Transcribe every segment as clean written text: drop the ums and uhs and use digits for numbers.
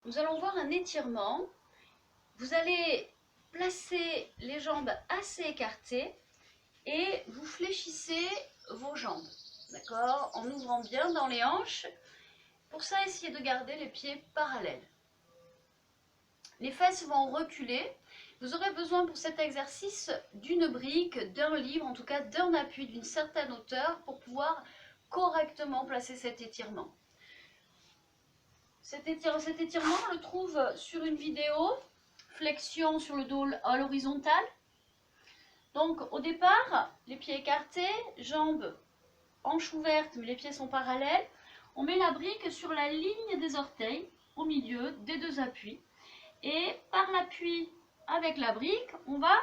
Nous allons voir un étirement. Vous allez placer les jambes assez écartées et vous fléchissez vos jambes, d'accord, en ouvrant bien dans les hanches. Pour ça, essayez de garder les pieds parallèles. Les fesses vont reculer. Vous aurez besoin pour cet exercice d'une brique, d'un livre, en tout cas d'un appui d'une certaine hauteur pour pouvoir correctement placer cet étirement. Cet étirement, on le trouve sur une vidéo, flexion sur le dos à l'horizontale. Donc au départ, les pieds écartés, jambes, hanches ouvertes, mais les pieds sont parallèles. On met la brique sur la ligne des orteils, au milieu des deux appuis. Et par l'appui avec la brique, on va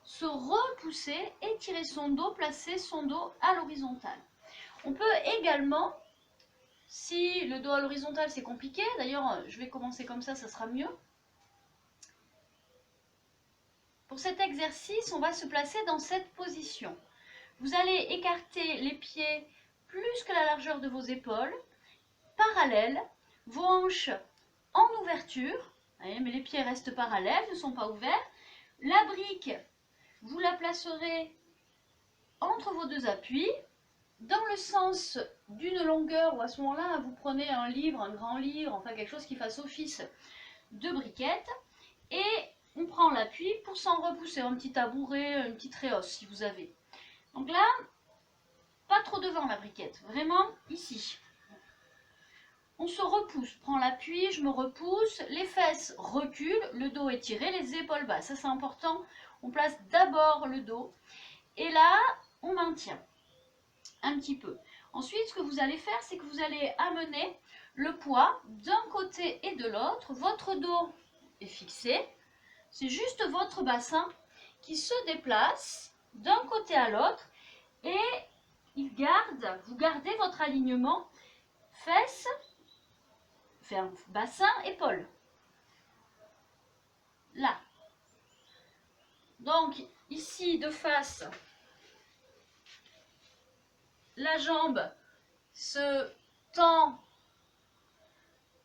se repousser, étirer son dos, placer son dos à l'horizontale. On peut également, si le dos à l'horizontale c'est compliqué, d'ailleurs je vais commencer comme ça sera mieux. Pour cet exercice, on va se placer dans cette position. Vous allez écarter les pieds plus que la largeur de vos épaules, parallèles, vos hanches en ouverture, mais les pieds restent parallèles, ne sont pas ouverts. La brique, vous la placerez entre vos deux appuis, dans le sens d'une longueur, ou à ce moment-là, vous prenez un livre, un grand livre, enfin quelque chose qui fasse office de briquette, et on prend l'appui pour s'en repousser, un petit tabouret, une petite réhausse si vous avez. Donc là, pas trop devant la briquette, vraiment ici. On se repousse, prend l'appui, je me repousse, les fesses reculent, le dos est tiré, les épaules basses, ça c'est important. On place d'abord le dos et là, on maintient un petit peu. Ensuite, ce que vous allez faire, c'est que vous allez amener le poids d'un côté et de l'autre. Votre dos est fixé. C'est juste votre bassin qui se déplace d'un côté à l'autre et vous gardez votre alignement fesses, bassin, épaule. Là. Donc ici de face, la jambe se tend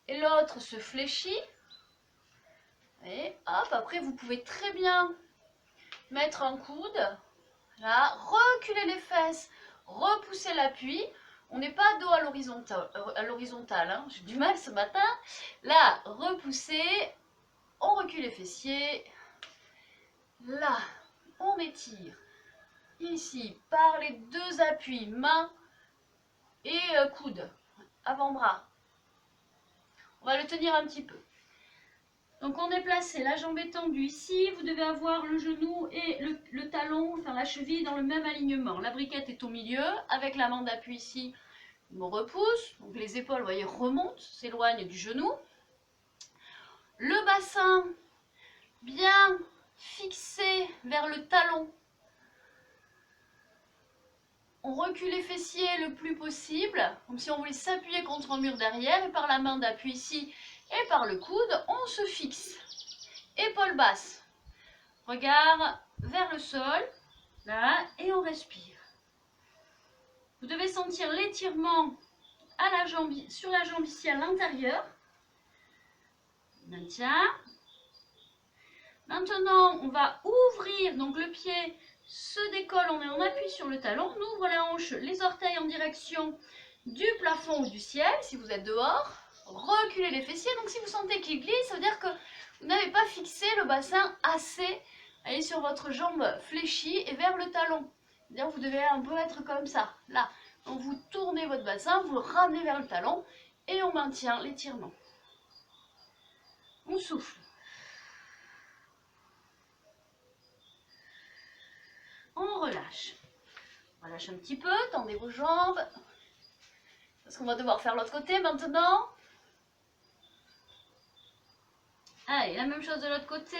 et l'autre se fléchit. Et hop, après vous pouvez très bien mettre un coude, là, reculer les fesses, repousser l'appui. On n'est pas dos à l'horizontale, hein. J'ai du mal ce matin. Là, repousser, on recule les fessiers. Là, on étire. Ici, par les deux appuis, main et coude, avant-bras. On va le tenir un petit peu. Donc on est placé, la jambe est tendue ici, vous devez avoir le genou et le talon, enfin la cheville dans le même alignement. La briquette est au milieu, avec la main d'appui ici, je me repousse, donc les épaules, vous voyez, remontent, s'éloignent du genou. Le bassin bien fixé vers le talon. On recule les fessiers le plus possible, comme si on voulait s'appuyer contre un mur derrière, et par la main d'appui ici et par le coude, on se fixe. Épaules basses, regard vers le sol, là, et on respire. Vous devez sentir l'étirement sur la jambe ici à l'intérieur. Maintien. Maintenant, on va ouvrir, donc le pied se décolle, on est en appui sur le talon, on ouvre la hanche, les orteils en direction du plafond ou du ciel, si vous êtes dehors, reculez les fessiers, donc si vous sentez qu'ils glissent, ça veut dire que vous n'avez pas fixé le bassin assez, allez, sur votre jambe fléchie et vers le talon. C'est-à-dire vous devez un peu être comme ça, là. Donc vous tournez votre bassin, vous le ramenez vers le talon et on maintient l'étirement. On souffle. On relâche. On relâche un petit peu, tendez vos jambes. Parce qu'on va devoir faire l'autre côté maintenant. Allez, la même chose de l'autre côté.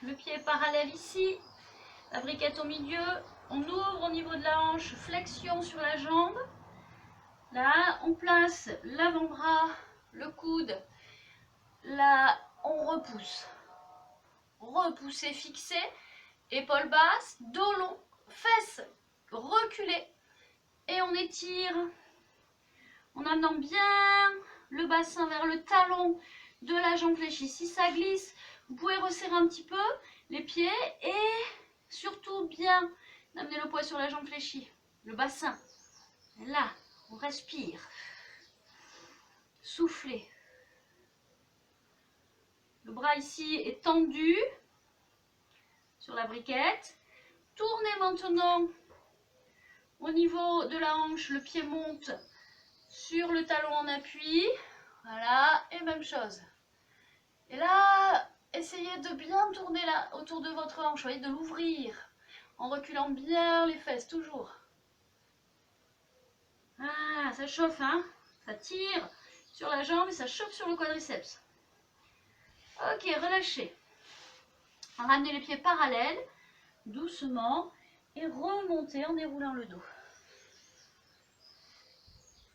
Le pied est parallèle ici. La briquette au milieu. On ouvre au niveau de la hanche, flexion sur la jambe. Là, on place l'avant-bras, le coude. Là, on repousse. Repousser, fixer. Épaules basses, dos long, fesses reculées. Et on étire en amenant bien le bassin vers le talon de la jambe fléchie. Si ça glisse, vous pouvez resserrer un petit peu les pieds et surtout bien amener le poids sur la jambe fléchie, le bassin. Et là, on respire. Soufflez. Le bras ici est tendu sur la briquette. Tournez maintenant au niveau de la hanche, le pied monte sur le talon en appui. Voilà, et même chose. Et là, essayez de bien tourner là, autour de votre hanche, voyez, de l'ouvrir, en reculant bien les fesses, toujours. Ah, ça chauffe, hein? Ça tire sur la jambe et ça chauffe sur le quadriceps. Ok, relâchez. Ramenez les pieds parallèles, doucement, et remontez en déroulant le dos.